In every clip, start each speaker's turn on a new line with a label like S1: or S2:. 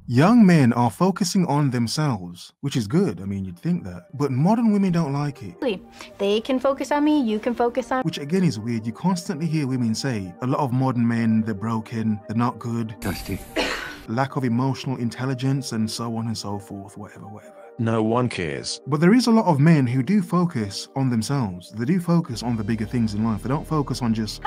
S1: Young men are focusing on themselves, which is good. I mean, you'd think that. But modern women don't like it.
S2: They can focus on me, you can focus on...
S1: Which again is weird. You constantly hear women say, a lot of modern men, they're broken, they're not good.
S3: Dusty.
S1: Lack of emotional intelligence and so on and so forth, whatever.
S4: No one cares.
S1: But there is a lot of men who do focus on themselves. They do focus on the bigger things in life. They don't focus on just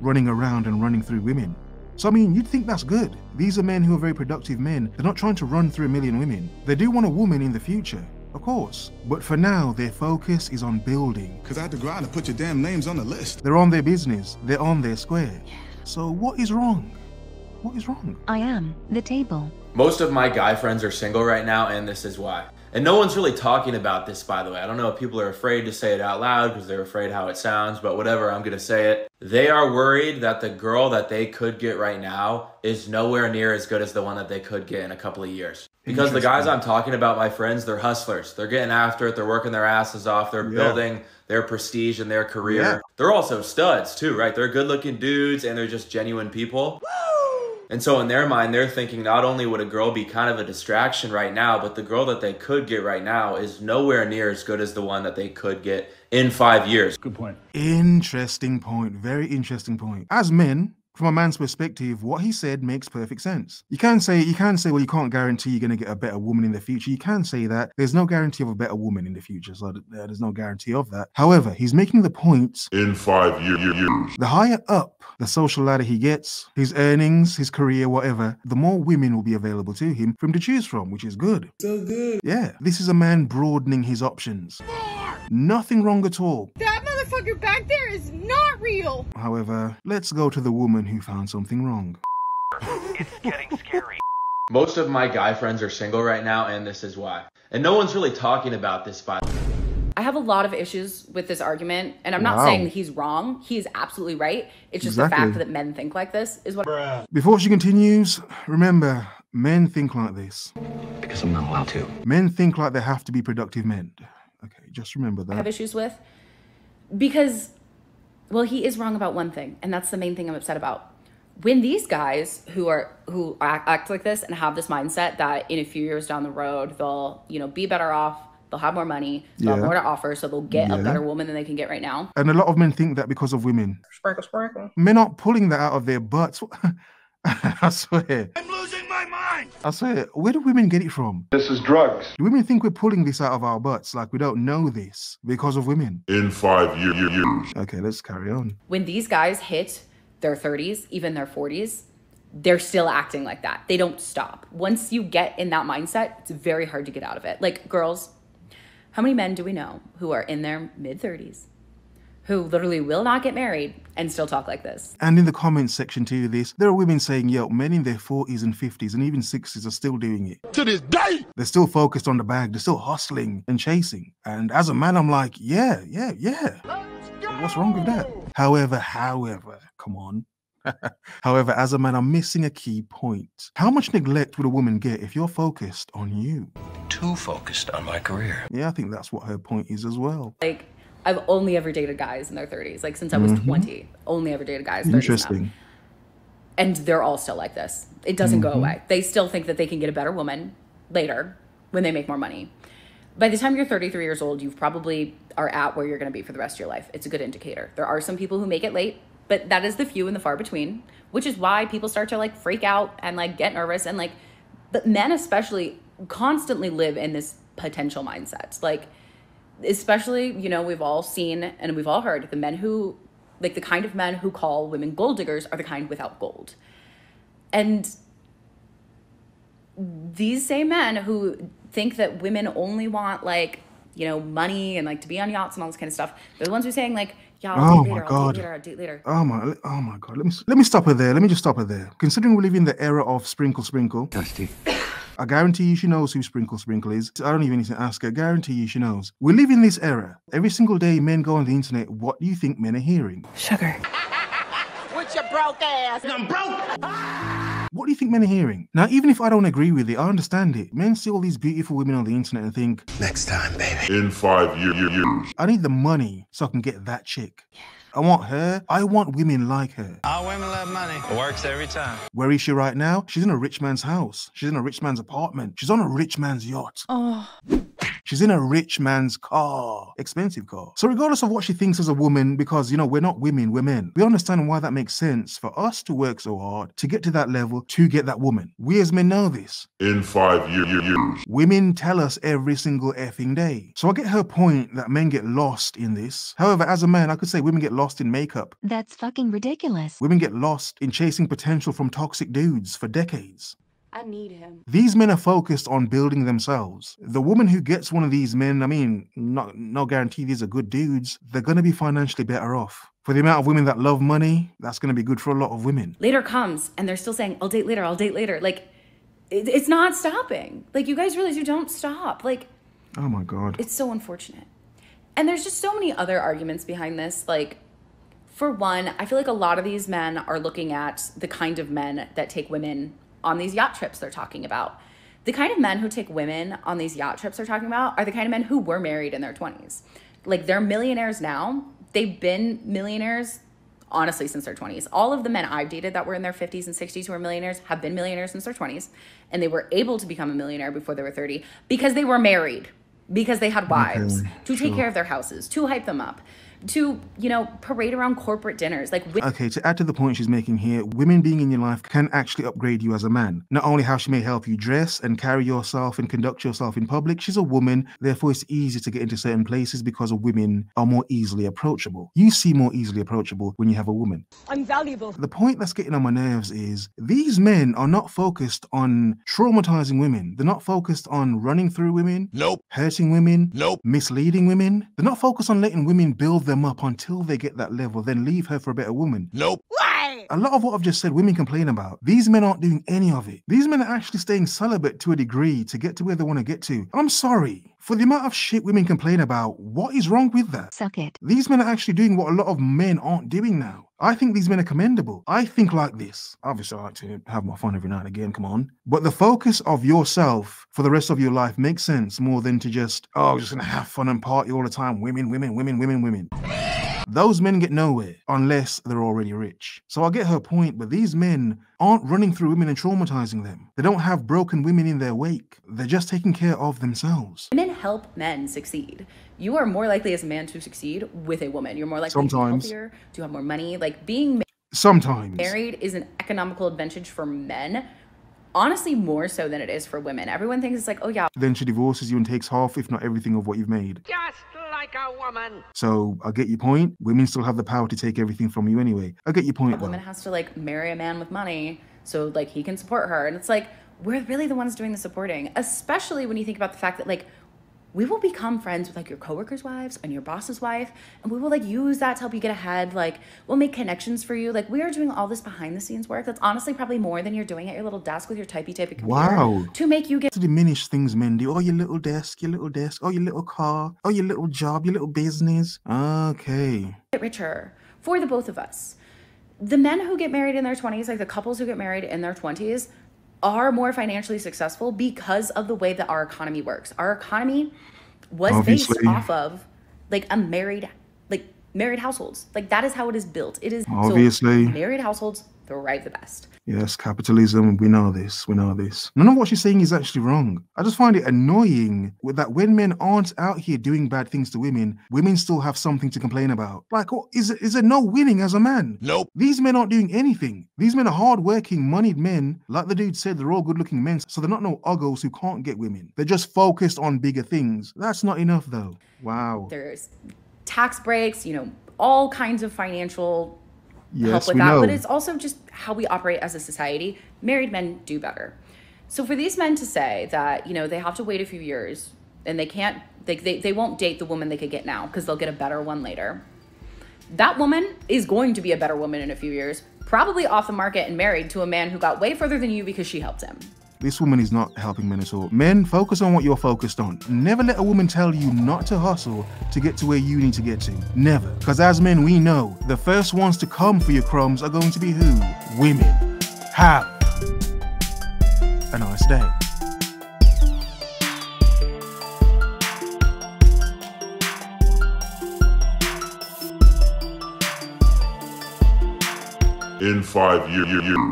S1: running around and running through women. So I mean, you'd think that's good. These are men who are very productive men. They're not trying to run through a million women. They do want a woman in the future, of course. But for now, their focus is on building.
S5: Cause I had to go out and put your damn names on the list.
S1: They're on their business. They're on their square. So what is wrong? What is wrong?
S6: I am the table.
S7: Most of my guy friends are single right now, and this is why. And no one's really talking about this, by the way. I don't know if people are afraid to say it out loud because they're afraid how it sounds, but whatever, I'm gonna say it. They are worried that the girl that they could get right now is nowhere near as good as the one that they could get in a couple of years. Because the guys I'm talking about, my friends, they're hustlers. They're getting after it. They're working their asses off. They're building their prestige in their career.
S1: Yeah.
S7: They're also studs too, right? They're good looking dudes and they're just genuine people. And so in their mind, they're thinking not only would a girl be kind of a distraction right now, but the girl that they could get right now is nowhere near as good as the one that they could get in 5 years.
S3: Good point.
S1: Interesting point. Very interesting point. As men, from a man's perspective, what he said makes perfect sense. You can say, well, you can't guarantee you're going to get a better woman in the future. You can say that. There's no guarantee of a better woman in the future, so there's no guarantee of that. However, he's making the point,
S8: in 5 years,
S1: the higher up the social ladder he gets, his earnings, his career, whatever, the more women will be available to him to choose from, which is good.
S5: So good.
S1: Yeah, this is a man broadening his options. Nothing wrong at all.
S9: That motherfucker back there is not real.
S1: However, let's go to the woman who found something wrong.
S4: It's getting scary.
S7: Most of my guy friends are single right now, and this is why. And no one's really talking about this, by the way.
S10: I have a lot of issues with this argument, and I'm not saying he's wrong. He's absolutely right. It's just the fact that men think like this is what...
S1: Before she continues, remember, men think like this.
S3: Because I'm not allowed to.
S1: Men think like they have to be productive men. Okay, just remember that.
S10: I have issues with. Because, well, he is wrong about one thing, and that's the main thing I'm upset about. When these guys who act like this and have this mindset that in a few years down the road, they'll, be better off, they'll have more money, they'll have more to offer, so they'll get a better woman than they can get right now.
S1: And a lot of men think that because of women.
S9: Sparkle.
S1: Men aren't pulling that out of their butts. I swear.
S4: I'm losing my mind.
S1: I swear, where do women get it from?
S8: this is drugs.
S1: Do women think we're pulling this out of our butts? Like we don't know this because of women?
S8: In 5 years.
S1: Okay, let's carry on.
S10: When these guys hit their 30s, even their 40s, they're still acting like that. They don't stop. Once you get in that mindset, it's very hard to get out of it. Like, girls, how many men do we know who are in their mid-30s, who literally will not get married and still talk like this?
S1: And in the comments section to this, there are women saying, yo, men in their 40s and 50s and even 60s are still doing it.
S5: To this day.
S1: They're still focused on the bag. They're still hustling and chasing. And as a man, I'm like, yeah. What's wrong with that? However, come on. However, as a man, I'm missing a key point. How much neglect would a woman get if you're focused on you?
S3: Too focused on my career.
S1: Yeah, I think that's what her point is as well.
S10: Like, I've only ever dated guys in their 30s. Like, since I was 20, only ever dated guys 30s.
S1: Interesting.
S10: And they're all still like this. It doesn't go away. They still think that they can get a better woman later when they make more money. By the time you're 33 years old, you probably are at where you're going to be for the rest of your life. It's a good indicator. There are some people who make it late, but that is the few and the far between, which is why people start to like freak out and like get nervous. And like, but men especially constantly live in this potential mindset. Like, especially, we've all seen and we've all heard the men who, like the kind of men who call women gold diggers are the kind without gold. And these same men who think that women only want like, money and like to be on yachts and all this kind of stuff, they're the ones who are saying like, yeah, I'll date later.
S1: Oh my God. Let me stop her there. Let me just stop her there. Considering we live in the era of sprinkle.
S3: Dusty.
S1: I guarantee you she knows who Sprinkle is. I don't even need to ask her. I guarantee you she knows. We live in this era. Every single day men go on the internet. What do you think men are hearing?
S6: Sugar.
S9: With your broke ass. I'm broke.
S1: What do you think men are hearing? Now, even if I don't agree with it, I understand it. Men see all these beautiful women on the internet and think,
S3: Next time, baby.
S8: In 5 years.
S1: I need the money so I can get that chick. I want her. I want women like her.
S6: All women love money. It works every time.
S1: Where is she right now? She's in a rich man's house. She's in a rich man's apartment. She's on a rich man's yacht.
S10: Oh.
S1: She's in a rich man's car, expensive car. So regardless of what she thinks as a woman, because, you know, we're not women, we're men. We understand why that makes sense for us to work so hard to get to that level, to get that woman. We as men know this.
S8: In 5 years.
S1: Women tell us every single effing day. So I get her point that men get lost in this. However, as a man, I could say women get lost in makeup.
S11: That's fucking ridiculous.
S1: Women get lost in chasing potential from toxic dudes for decades.
S2: I need him.
S1: These men are focused on building themselves. The woman who gets one of these men, I mean, no guarantee these are good dudes, they're going to be financially better off. For the amount of women that love money, that's going to be good for a lot of women.
S10: Later comes, and they're still saying, I'll date later, I'll date later. Like, it's not stopping. Like, you guys realize you don't stop. Like,
S1: oh my God.
S10: It's so unfortunate. And there's just so many other arguments behind this. Like, for one, I feel like a lot of these men are looking at the kind of men that take women on these yacht trips they're talking about. The kind of men who take women on these yacht trips they're talking about are the kind of men who were married in their 20s. Like, they're millionaires now. They've been millionaires, honestly, since their 20s. All of the men I've dated that were in their 50s and 60s who are millionaires have been millionaires since their 20s. And they were able to become a millionaire before they were 30 because they were married, because they had wives to take care of their houses, to hype them up, to, you know, parade around corporate dinners. Like,
S1: okay, to add to the point she's making here, women being in your life can actually upgrade you as a man. Not only how she may help you dress and carry yourself and conduct yourself in public, she's a woman, therefore it's easier to get into certain places because women are more easily approachable. You seem more easily approachable when you have a woman.
S9: I'm valuable.
S1: The point that's getting on my nerves is these men are not focused on traumatizing women. They're not focused on running through women.
S5: Nope.
S1: Hurting women.
S5: Nope.
S1: Misleading women. They're not focused on letting women build them up until they get that level, then leave her for a better woman.
S5: Nope.
S9: Why?
S1: A lot of what I've just said, women complain about. These men aren't doing any of it. These men are actually staying celibate to a degree to get to where they want to get to. I'm sorry. For the amount of shit women complain about, what is wrong with that?
S11: Suck it.
S1: These men are actually doing what a lot of men aren't doing now. I think these men are commendable. I think like this. Obviously, I like to have my fun every now and again, come on. But the focus of yourself for the rest of your life makes sense more than to just, oh, just gonna have fun and party all the time. Women, women, women, women, women. Those men get nowhere unless they're already rich. So I get her point, but these men aren't running through women and traumatizing them. They don't have broken women in their wake. They're just taking care of themselves.
S10: women help men succeed. You are more likely as a man to succeed with a woman. You're more likely
S1: Sometimes.
S10: to be healthier, to have more money. Like, being
S1: Sometimes.
S10: married is an economical advantage for men. Honestly, more so than it is for women. Everyone thinks it's like, oh yeah.
S1: Then she divorces you and takes half, if not everything, of what you've made.
S9: Just like a woman.
S1: So I get your point. Women still have the power to take everything from you anyway. I get your point,
S10: A
S1: though.
S10: woman has to like marry a man with money so like he can support her. And it's like, we're really the ones doing the supporting, especially when you think about the fact that like, we will become friends with like your coworkers' wives and your boss's wife, and we will like use that to help you get ahead. Like, we'll make connections for you. Like, we are doing all this behind the scenes work that's honestly probably more than you're doing at your little desk with your typey computer.
S1: Wow.
S10: To make you get
S1: To diminish things men do. Oh, your little desk, oh, your little car, oh, your little job, your little business. Okay.
S10: richer for the both of us. The men who get married in their 20s, like the couples who get married in their 20s, are more financially successful because of the way that our economy works. Our economy was
S1: Obviously.
S10: based off of like a married households. Like, that is how it is built. It is
S1: Obviously.
S10: so married households thrive the best.
S1: Yes, capitalism, we know this, we know this. None of what she's saying is actually wrong. I just find it annoying that when men aren't out here doing bad things to women, women still have something to complain about. Like, oh, is there no winning as a man?
S5: Nope.
S1: These men aren't doing anything. These men are hardworking, moneyed men. Like the dude said, they're all good-looking men, so they're not no uggos who can't get women. They're just focused on bigger things. That's not enough, though. Wow.
S10: There's tax breaks, you know, all kinds of financial help
S1: Yes,
S10: with
S1: we
S10: that,
S1: know.
S10: but it's also just how we operate as a society. Married men do better. So for these men to say that, you know, they have to wait a few years and they can't, they won't date the woman they could get now because they'll get a better one later. That woman is going to be a better woman in a few years, probably off the market and married to a man who got way further than you because she helped him.
S1: This woman is not helping men at all. Men, focus on what you're focused on. Never let a woman tell you not to hustle to get to where you need to get to. Never. Because as men, we know the first ones to come for your crumbs are going to be who? Women. Have a nice day.
S8: In 5 years.